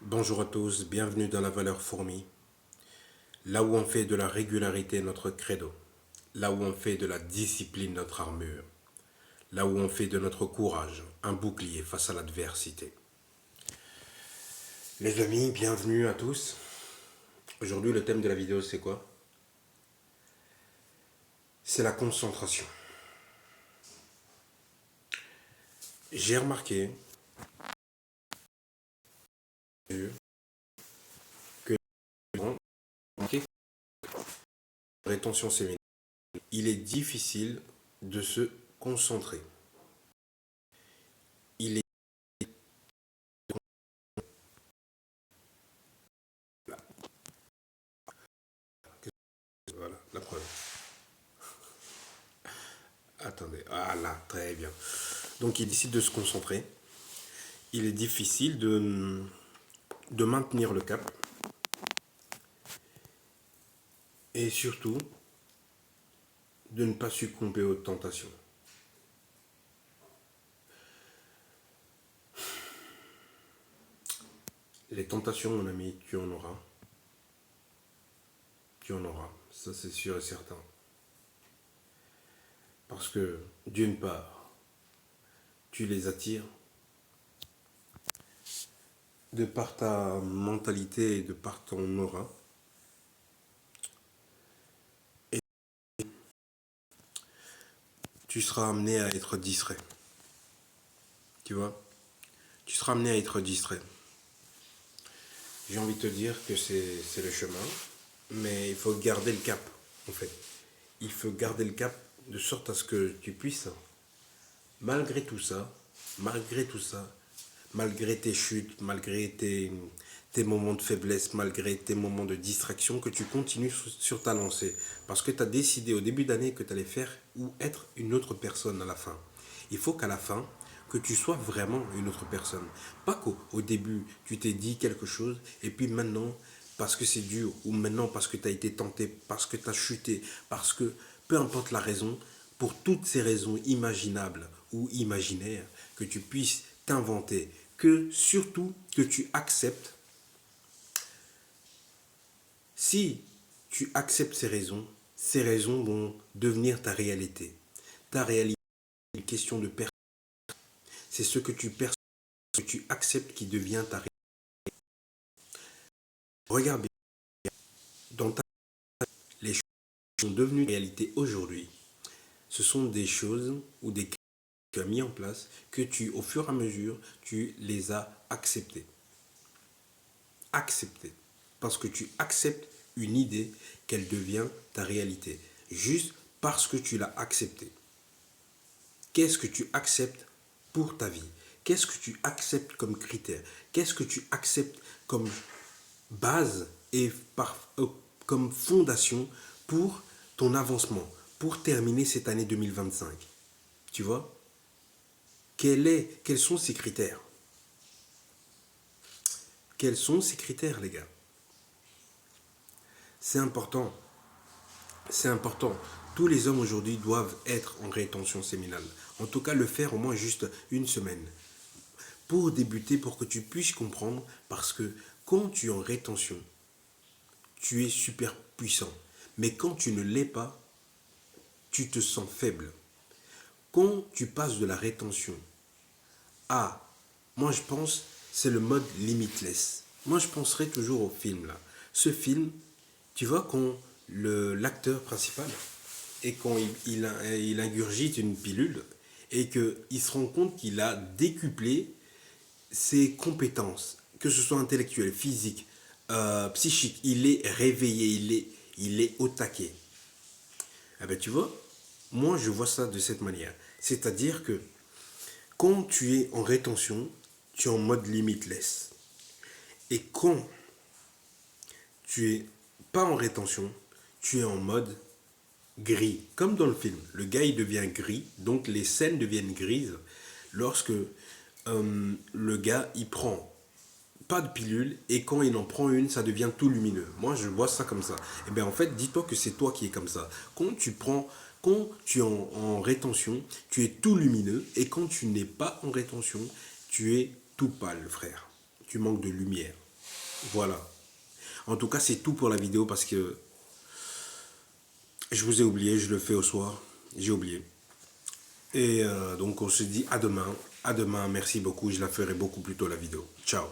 Bonjour à tous, bienvenue dans la valeur fourmi, là où on fait de la régularité notre credo, là où on fait de la discipline notre armure, là où on fait de notre courage un bouclier face à l'adversité. Les amis, bienvenue à tous. Aujourd'hui, le thème de la vidéo, c'est quoi? C'est la concentration. J'ai remarqué que la rétention séminaire, il est difficile de se concentrer. Il est voilà, la preuve. Attendez, ah là, très bien. Donc il décide de se concentrer. Il est difficile de maintenir le cap et surtout de ne pas succomber aux tentations. Les tentations, mon ami, tu en auras. Tu en auras, ça c'est sûr et certain. Parce que d'une part, tu les attires de par ta mentalité et de par ton aura. Et tu seras amené à être distrait. Tu vois? Tu seras amené à être distrait. J'ai envie de te dire que c'est le chemin, mais il faut garder le cap, en fait. Il faut garder le cap de sorte à ce que tu puisses, malgré tout ça, malgré tout ça, malgré tes chutes, malgré tes moments de faiblesse, malgré tes moments de distraction, que tu continues sur ta lancée. Parce que tu as décidé au début d'année que tu allais faire ou être une autre personne à la fin. Il faut qu'à la fin, que tu sois vraiment une autre personne. Pas qu'au début, tu t'es dit quelque chose et puis maintenant, parce que c'est dur, ou maintenant parce que tu as été tenté, parce que tu as chuté, parce que peu importe la raison, pour toutes ces raisons imaginables ou imaginaires, que tu puisses t'inventer, que surtout que tu acceptes. Si tu acceptes ces raisons vont devenir ta réalité. Ta réalité est une question de personne. C'est ce que tu perçois, ce que tu acceptes qui devient ta réalité. Regarde bien, dans ta les choses qui sont devenues réalité aujourd'hui, ce sont des choses ou des que tu as mis en place, que tu, au fur et à mesure, tu les as acceptées. Acceptées. Parce que tu acceptes une idée qu'elle devient ta réalité. Juste parce que tu l'as acceptée. Qu'est-ce que tu acceptes pour ta vie? Qu'est-ce que tu acceptes comme critère? Qu'est-ce que tu acceptes comme base et comme fondation pour ton avancement, pour terminer cette année 2025? Tu vois? Quels sont ces critères? Quels sont ces critères, les gars? C'est important. C'est important. Tous les hommes aujourd'hui doivent être en rétention séminale. En tout cas, le faire au moins juste une semaine. Pour débuter, pour que tu puisses comprendre, parce que quand tu es en rétention, tu es super puissant. Mais quand tu ne l'es pas, tu te sens faible. Quand tu passes de la rétention à, moi je pense, c'est le mode limitless. Moi je penserai toujours au film là. Ce film, tu vois, quand l'acteur principal, et quand il ingurgite une pilule, et qu'il se rend compte qu'il a décuplé ses compétences, que ce soit intellectuelles, physiques, psychiques, il est réveillé, il est au taquet. Eh ben, tu vois, moi je vois ça de cette manière. C'est-à-dire que quand tu es en rétention, tu es en mode limitless. Et quand tu es pas en rétention, tu es en mode gris. Comme dans le film, le gars il devient gris, donc les scènes deviennent grises lorsque le gars il prend pas de pilule et quand il en prend une, ça devient tout lumineux. Moi, je vois ça comme ça. Et bien en fait, dis-toi que c'est toi qui es comme ça. Quand tu es en rétention, tu es tout lumineux et quand tu n'es pas en rétention, tu es tout pâle, frère. Tu manques de lumière. Voilà. En tout cas, c'est tout pour la vidéo parce que je vous ai oublié, je le fais au soir. J'ai oublié. Et donc, on se dit à demain. À demain, merci beaucoup. Je la ferai beaucoup plus tôt la vidéo. Ciao.